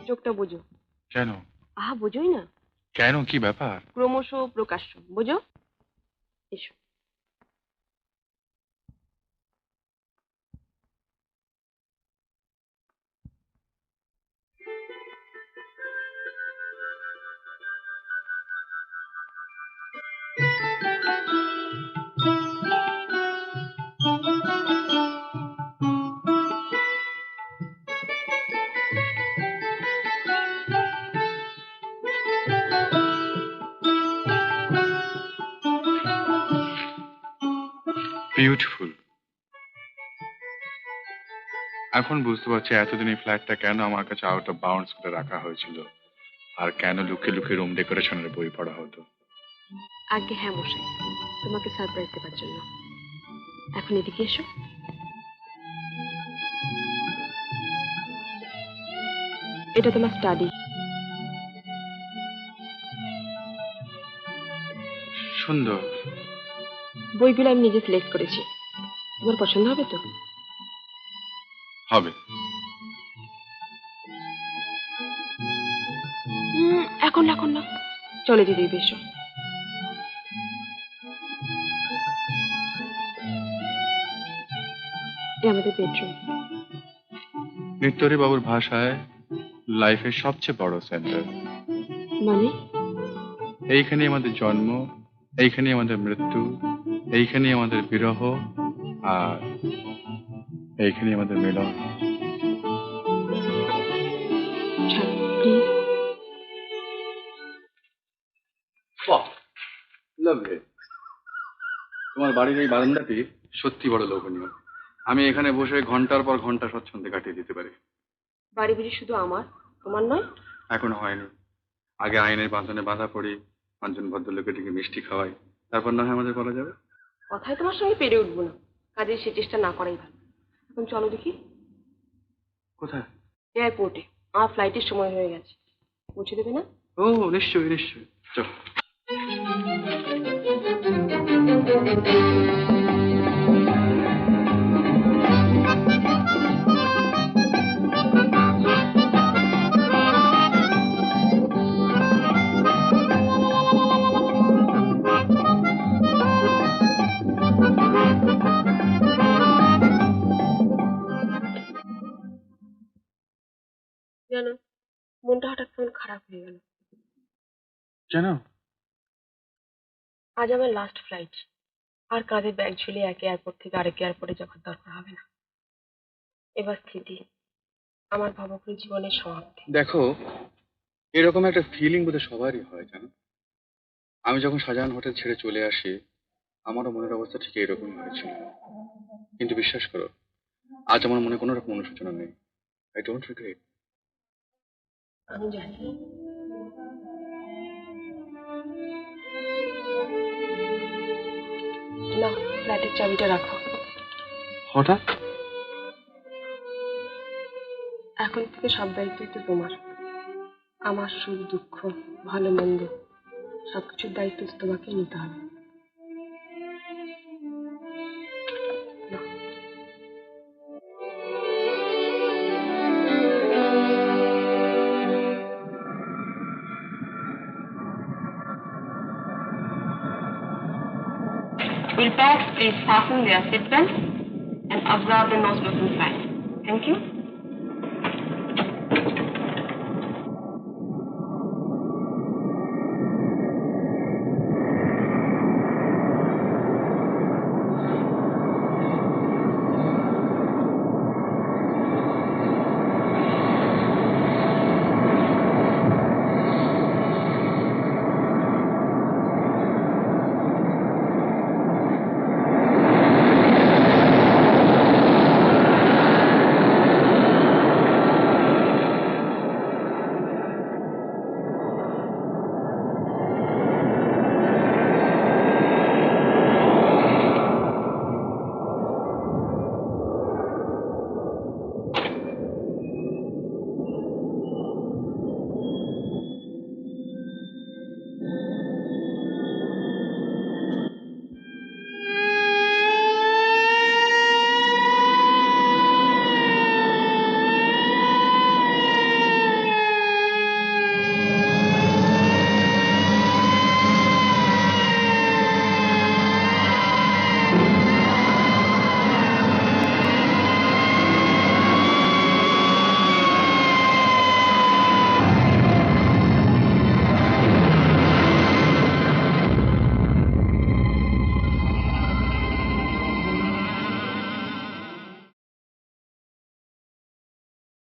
চোখটা বোঝো। কেন? আহা, বোঝোই না? কেন, কি ব্যাপার? ক্রমশ প্রকাশ্য, বোঝো? এসো। বিউটিফুল। এখন বুঝতে পারছি এতদিন এই ফ্ল্যাটটা কেন আমার কাছে আউট অফ বাউন্ডস করে রাখা হয়েছিল, আর কেন লুকিয়ে লুকিয়ে রুম ডেকোরেশনের বই পড়া হতো। আগে হ্যাঁ মশাই, তোমাকে সারপ্রাইজ দেবার জন্য। এখন এদিকে এসো। এটা তোমার স্টাডি। সুন্দর। বইগুলো আমি নিজে সিলেক্ট করেছি, তোমার পছন্দ হবে তো? হবে। এখন এখন না, চলে দিদি বেশো। আমাদের বেডরুম। নিত্যহরি বাবুর ভাষায় লাইফের সবচেয়ে বড় সেন্টার। মানে? এইখানে আমাদের জন্ম, এইখানে আমাদের মৃত্যু, এইখানে আমাদের বিরহ, আর এইখানে আমাদের মিলন। তোমার বাড়ির এই বারান্দাটি সত্যি বড় লোভনীয়। আমি এখানে বসে ঘন্টার পর ঘন্টা স্বচ্ছন্দে কাটিয়ে দিতে পারি। বাড়ি বুঝি শুধু আমার, তোমার নয়? এখনো হয়নি। আগে আইনের বাঁধনে বাঁধা পড়ি, পাঁচজন ভদ্রলোকের দিকে মিষ্টি খাওয়াই, তারপর না হয় আমাদের বলা যাবে। কথায় তোমার সঙ্গে পেরে উঠবো না, কাজে সে চেষ্টা না করাই ভালো। এখন চলো দেখি। কোথায়? এয়ারপোর্টে। আমার ফ্লাইটের সময় হয়ে গেছে, পৌঁছে দেবে না? ও নিশ্চয়ই নিশ্চয়ই, চলো। জানো, মনটা হঠাৎ কেমন খারাপ হয়ে গেল। কেন? আজ আমার লাস্ট ফ্লাইট, আর কাঁধে ব্যাগ ঝুলিয়ে এক এয়ারপোর্ট থেকে আরেক এয়ারপোর্টে যাওয়ার দরকার হবে না। এবার স্থিতি আমার ভাবুকের জীবনের সমাপ্তি। দেখো, এরকম একটা ফিলিং বোধহয় সবারই হয়, জানো। আমি যখন শাহজাহান হোটেল ছেড়ে চলে আসি, আমারও মনের অবস্থা ঠিক এরকমই হয়েছিল। কিন্তু বিশ্বাস করো, আজ আমার মনে কোনো রকম অনুশোচনা নেই। I don't regret. আমি জানি। না, ফ্ল্যাটের চাবিটা রাখো। হঠাৎ? এখন থেকে সব দায়িত্বই তো তোমার। আমার সুখ দুঃখ, ভালো মন্দ, সবকিছুর দায়িত্ব তো তোমাকে নিতে হবে। Will pass, please fasten their seatbelts and observe the nose looking sign. Thank you.